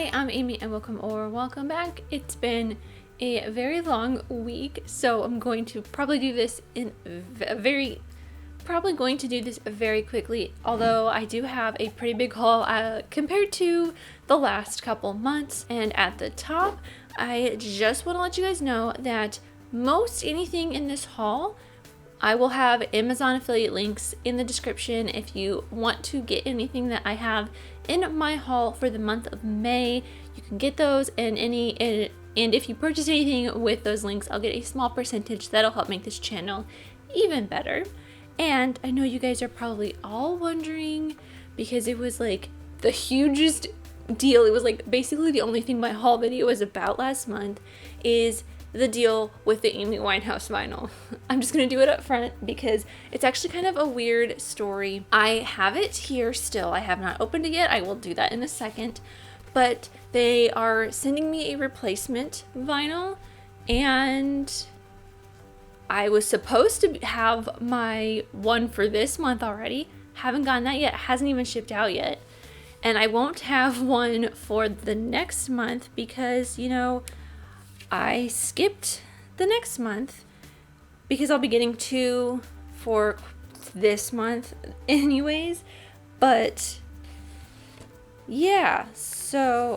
Hey, I'm Amy and welcome back. It's been a very long week, so I'm going to probably do this very quickly, although I do have a pretty big haul compared to the last couple months. And at the top, I just want to let you guys know that most anything in this haul, I will have Amazon affiliate links in the description if you want to get anything that I have in my haul for the month of May. You can get those, and if you purchase anything with those links, I'll get a small percentage that'll help make this channel even better. And I know you guys are probably all wondering, because it was like the hugest deal, it was like basically the only thing my haul video was about last month, is the deal with the Amy Winehouse vinyl. I'm just gonna do it up front because it's actually kind of a weird story. I have it here still. I have not opened it yet. I will do that in a second. But they are sending me a replacement vinyl, and I was supposed to have my one for this month already. Haven't gotten that yet. Hasn't even shipped out yet. And I won't have one for the next month because, I skipped the next month because I'll be getting two for this month anyways. But yeah, so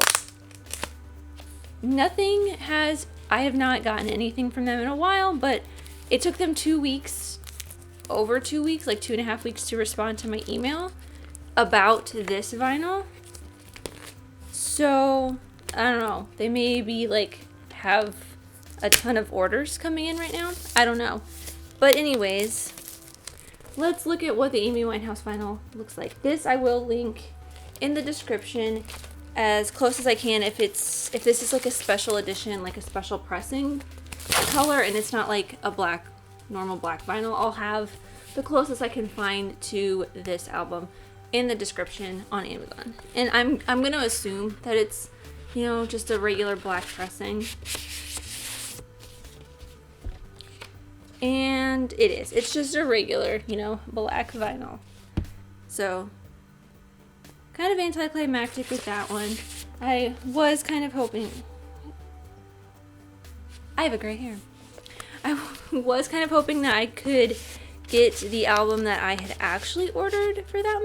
I have not gotten anything from them in a while, but it took them 2 weeks, over 2 weeks, like 2.5 weeks to respond to my email about this vinyl. So I don't know, they may be have a ton of orders coming in right now. I don't know. But anyways, let's look at what the Amy Winehouse vinyl looks like. This I will link in the description as close as I can. If this is like a special edition, like a special pressing color, and it's not like a normal black vinyl, I'll have the closest I can find to this album in the description on Amazon. And I'm gonna assume that it's just a regular black pressing. And it is. It's just a regular, black vinyl. So, kind of anticlimactic with that one. I was kind of hoping... I have a gray hair. I was kind of hoping that I could get the album that I had actually ordered for that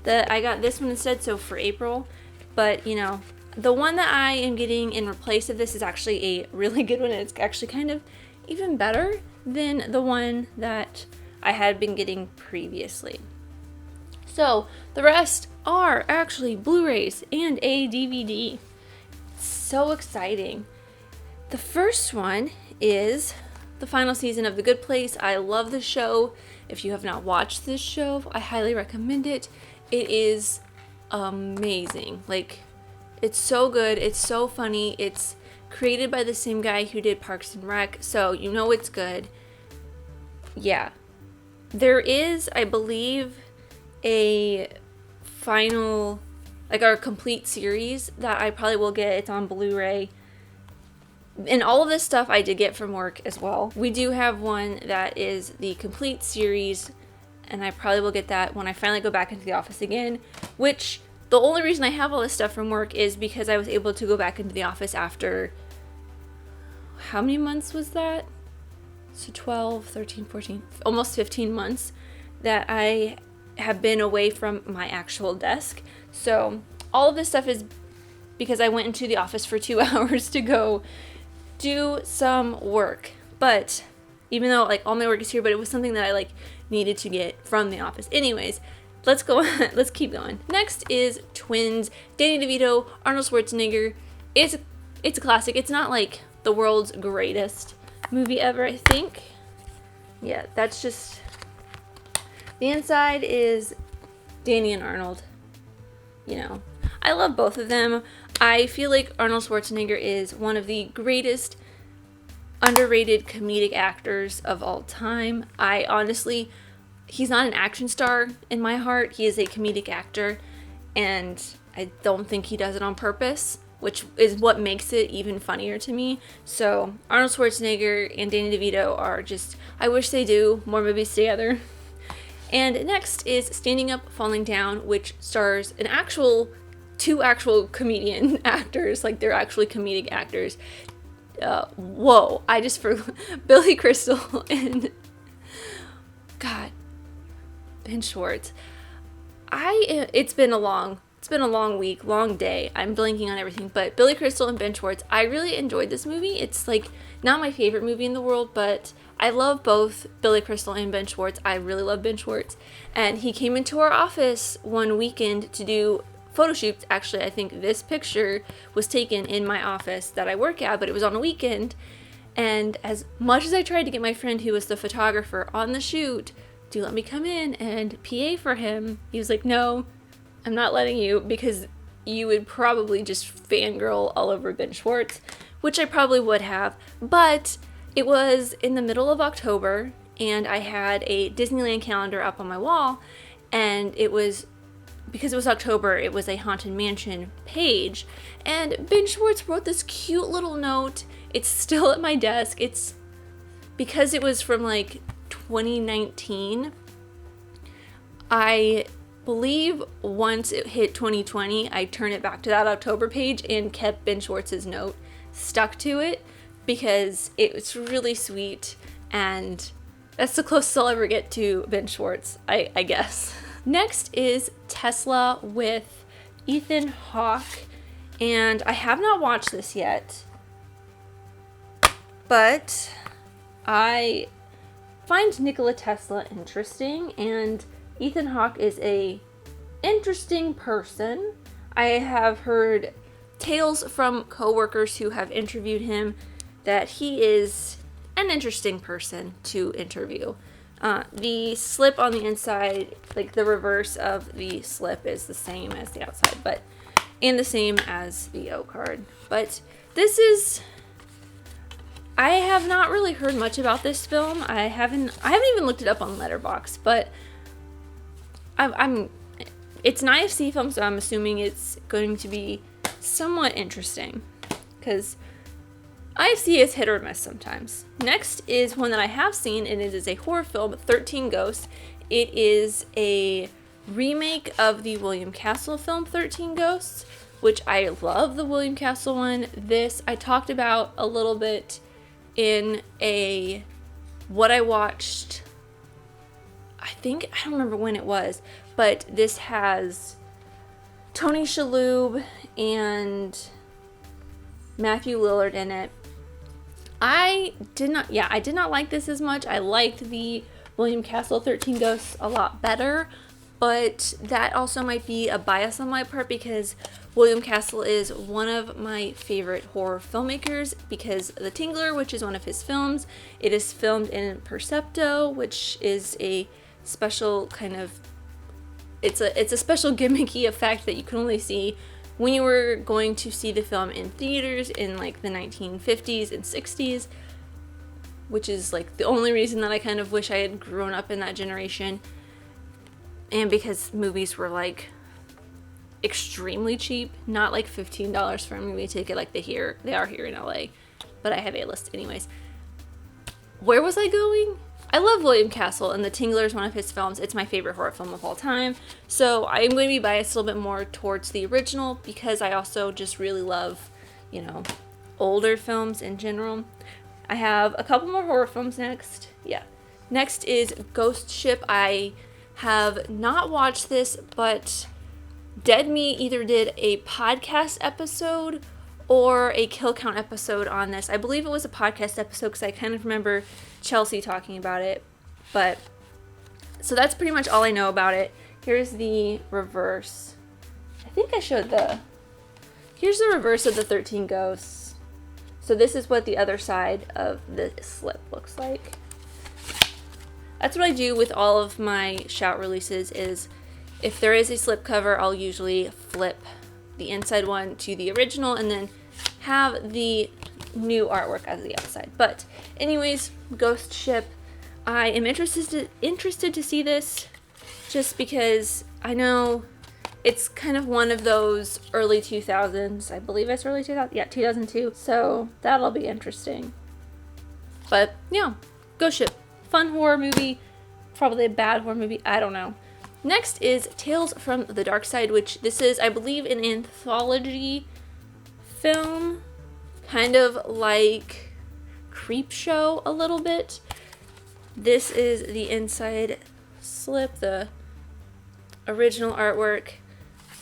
month. I got this one instead, so for April. But, the one that I am getting in replace of this is actually a really good one. And it's actually kind of even better than the one that I had been getting previously. So the rest are actually Blu-rays and a DVD. So exciting. The first one is the final season of The Good Place. I love the show. If you have not watched this show, I highly recommend it. It is amazing. It's so good. It's so funny. It's created by the same guy who did Parks and Rec, so it's good. Yeah. There is, I believe, a final, our complete series that I probably will get. It's on Blu-ray. And all of this stuff I did get from work as well. We do have one that is the complete series, and I probably will get that when I finally go back into the office again, which... The only reason I have all this stuff from work is because I was able to go back into the office after, how many months was that? So 12, 13, 14, almost 15 months that I have been away from my actual desk. So all of this stuff is because I went into the office for 2 hours to go do some work. But even though all my work is here, but it was something that I needed to get from the office. Anyways, let's go on. Let's keep going. Next is Twins. Danny DeVito, Arnold Schwarzenegger. It's a classic. It's not the world's greatest movie ever, I think. Yeah, that's just... The inside is Danny and Arnold. I love both of them. I feel like Arnold Schwarzenegger is one of the greatest underrated comedic actors of all time. I honestly... He's not an action star in my heart. He is a comedic actor, and I don't think he does it on purpose, which is what makes it even funnier to me. So Arnold Schwarzenegger and Danny DeVito are just, I wish they do more movies together. And next is Standing Up, Falling Down, which stars an actual two actual comedian actors, like they're actually comedic actors. Whoa, I just forgot Billy Crystal and God, Ben Schwartz. It's been a long week, long day. I'm blanking on everything, but Billy Crystal and Ben Schwartz, I really enjoyed this movie. It's like not my favorite movie in the world, but I love both Billy Crystal and Ben Schwartz. I really love Ben Schwartz. And he came into our office one weekend to do photo shoots. Actually, I think this picture was taken in my office that I work at, but it was on a weekend. And as much as I tried to get my friend who was the photographer on the shoot to let me come in and PA for him, he was like, no, I'm not letting you, because you would probably just fangirl all over Ben Schwartz, which I probably would have. But it was in the middle of October, and I had a Disneyland calendar up on my wall, and it was, because it was October, it was a Haunted Mansion page, and Ben Schwartz wrote this cute little note. It's still at my desk. It's because it was from like 2019. I believe once it hit 2020, I turned it back to that October page and kept Ben Schwartz's note, stuck to it, because it was really sweet, and that's the closest I'll ever get to Ben Schwartz, I guess. Next is Tesla with Ethan Hawke, and I have not watched this yet, but I find Nikola Tesla interesting, and Ethan Hawke is a interesting person. I have heard tales from coworkers who have interviewed him that he is an interesting person to interview. The slip on the inside, like the reverse of the slip, is the same as the outside, and the same as the O card. But this is, I have not really heard much about this film. I haven't even looked it up on Letterboxd, but it's an IFC film, so I'm assuming it's going to be somewhat interesting, because IFC is hit or miss sometimes. Next is one that I have seen, and it is a horror film, 13 Ghosts. It is a remake of the William Castle film 13 Ghosts, which I love the William Castle one. This I talked about a little bit in what I watched, I don't remember when it was, but this has Tony Shalhoub and Matthew Lillard in it. I did not like this as much. I liked the William Castle 13 Ghosts a lot better, but that also might be a bias on my part, because William Castle is one of my favorite horror filmmakers, because The Tingler, which is one of his films, it is filmed in Percepto, which is a special kind of, it's a special gimmicky effect that you can only see when you were going to see the film in theaters in like the 1950s and 60s, which is like the only reason that I kind of wish I had grown up in that generation. And because movies were like extremely cheap, not like $15 for a movie ticket like they are here in LA, but I have A-list anyways. Where was I going? I love William Castle, and The Tingler is one of his films. It's my favorite horror film of all time. So I'm going to be biased a little bit more towards the original, because I also just really love, older films in general. I have a couple more horror films next. Yeah. Next is Ghost Ship. I have not watched this, but Dead Meat either did a podcast episode or a kill count episode on this. I believe it was a podcast episode, because I kind of remember Chelsea talking about it. But so that's pretty much all I know about it. Here's the reverse. I think I showed here's the reverse of the 13 Ghosts. So this is what the other side of the slip looks like. That's what I do with all of my Shout releases, is if there is a slip cover, I'll usually flip the inside one to the original and then have the new artwork as the outside. But anyways, Ghost Ship, I am interested to see this, just because I know it's kind of one of those early 2000s. I believe it's early 2000. Yeah, 2002. So that'll be interesting. But yeah, Ghost Ship, fun horror movie, probably a bad horror movie. I don't know. Next is Tales from the Dark Side, which this is, I believe, an anthology film, kind of like Creepshow a little bit. This is the inside slip, the original artwork,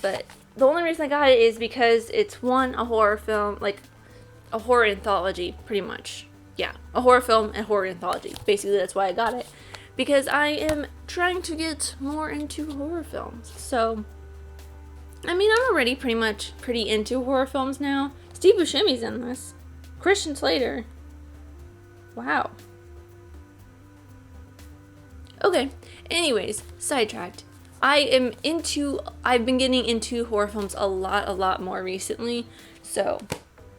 but the only reason I got it is because it's a horror film, like a horror anthology, pretty much. Yeah, a horror film and horror anthology. Basically, that's why I got it. Because I am trying to get more into horror films. So, I mean, I'm already pretty into horror films now. Steve Buscemi's in this. Christian Slater. Wow. Okay, anyways, sidetracked. I've been getting into horror films a lot more recently. So,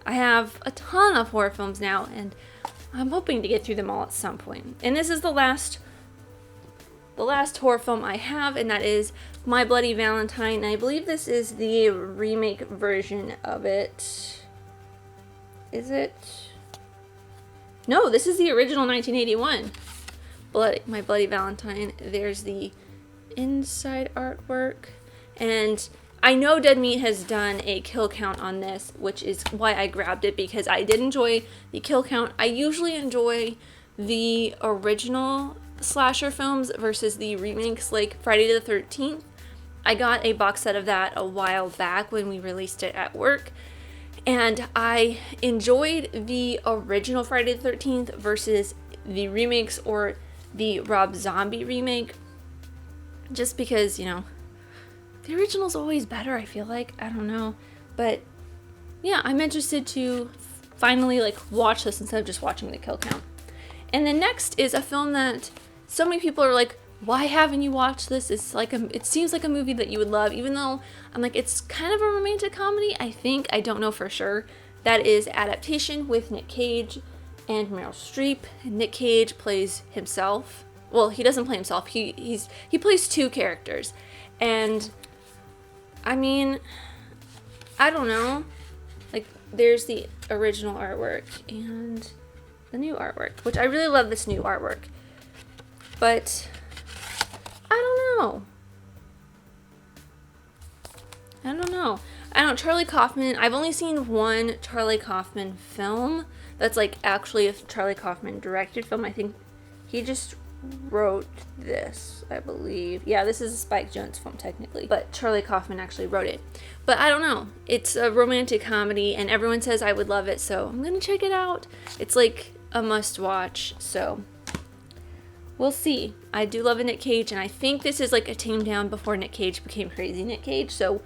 I have a ton of horror films now, and I'm hoping to get through them all at some point. And this is the last horror film I have, and that is My Bloody Valentine. I believe this is the remake version of it. Is it? No, this is the original 1981. My Bloody Valentine. There's the inside artwork. And I know Dead Meat has done a kill count on this, which is why I grabbed it, because I did enjoy the kill count. I usually enjoy the original slasher films versus the remakes, like Friday the 13th. I got a box set of that a while back when we released it at work, and I enjoyed the original Friday the 13th versus the remakes or the Rob Zombie remake, just because, you know, the original's always better, I feel like. I don't know. But yeah, I'm interested to finally watch this instead of just watching the kill count. And then next is a film that so many people are like, why haven't you watched this? It seems like a movie that you would love, even though I'm like, it's kind of a romantic comedy, I think. I don't know for sure. That is Adaptation with Nick Cage and Meryl Streep. And Nick Cage plays himself. Well, he doesn't play himself. He plays two characters. And I mean, I don't know. Like, there's the original artwork and the new artwork, which I really love this new artwork. But I don't know. Charlie Kaufman, I've only seen one Charlie Kaufman film that's actually a Charlie Kaufman directed film. I think he just wrote this, I believe. Yeah, this is a Spike Jonze film technically, but Charlie Kaufman actually wrote it. But I don't know. It's a romantic comedy and everyone says I would love it, so I'm gonna check it out. It's a must watch, so we'll see. I do love a Nick Cage, and I think this is a tame down before Nick Cage became crazy Nick Cage, so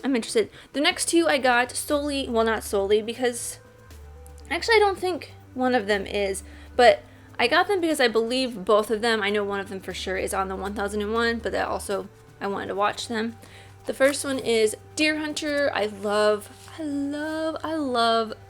I'm interested. The next two I got solely, well, not solely, because actually I don't think one of them is, but I got them because I believe both of them, I know one of them for sure is on the 1001, but that also, I wanted to watch them. The first one is Deer Hunter. I love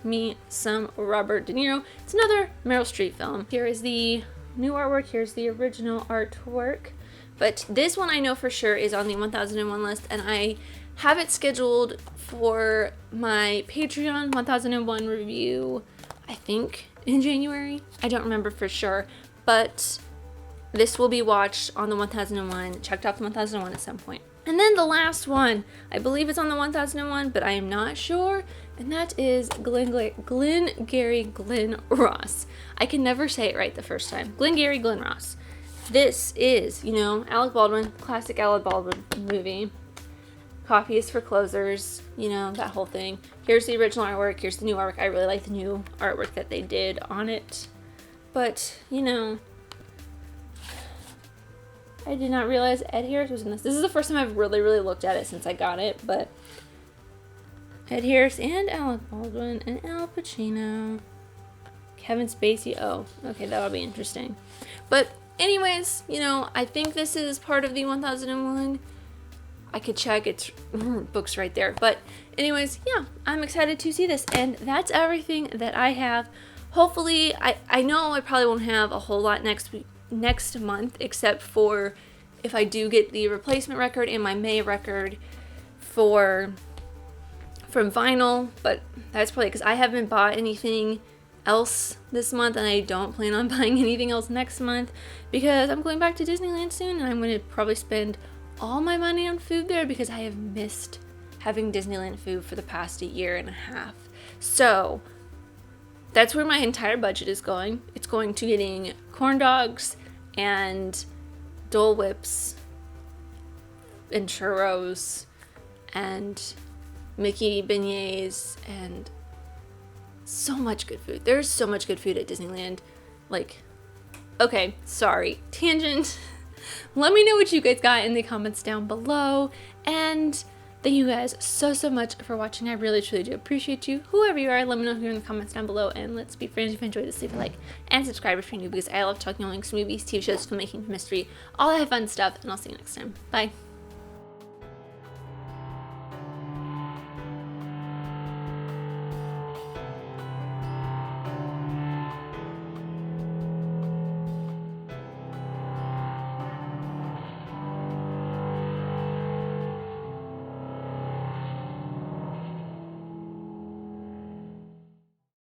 me some Robert De Niro. It's another Meryl Streep film. Here is the new artwork, here's the original artwork. But this one I know for sure is on the 1001 list, and I have it scheduled for my Patreon 1001 review, I think in January. I don't remember for sure, but this will be watched on the 1001, checked off the 1001 at some point. And then the last one, I believe it's on the 1001, but I am not sure, and that is Glengarry Glen Ross. I can never say it right the first time. Glengarry Glen Ross. This is, Alec Baldwin, classic Alec Baldwin movie. Coffee is for closers, that whole thing. Here's the original artwork, here's the new artwork. I really like the new artwork that they did on it. But, I did not realize Ed Harris was in this. This is the first time I've really looked at it since I got it, but Ed Harris and Alec Baldwin and Al Pacino. Kevin Spacey. Oh, okay, that'll be interesting. But anyways, I think this is part of the 1001. I could check, it's books right there. But anyways, yeah, I'm excited to see this. And that's everything that I have. Hopefully, I know I probably won't have a whole lot next month, except for if I do get the replacement record and my May record from vinyl. But that's probably because I haven't bought anything else this month, and I don't plan on buying anything else next month because I'm going back to Disneyland soon, and I'm going to probably spend all my money on food there because I have missed having Disneyland food for the past 1.5 years. So that's where my entire budget is going. It's going to getting corn dogs and Dole Whips and churros and Mickey beignets and so much good food. There's so much good food at Disneyland. Like, okay, sorry, tangent. Let me know what you guys got in the comments down below, and thank you guys so much for watching. I really truly do appreciate you. Whoever you are, let me know here in the comments down below, and let's be friends. If you enjoyed this, leave a like and subscribe if you're new, because I love talking all things movies, TV shows, filmmaking, mystery, all that fun stuff, and I'll see you next time. Bye.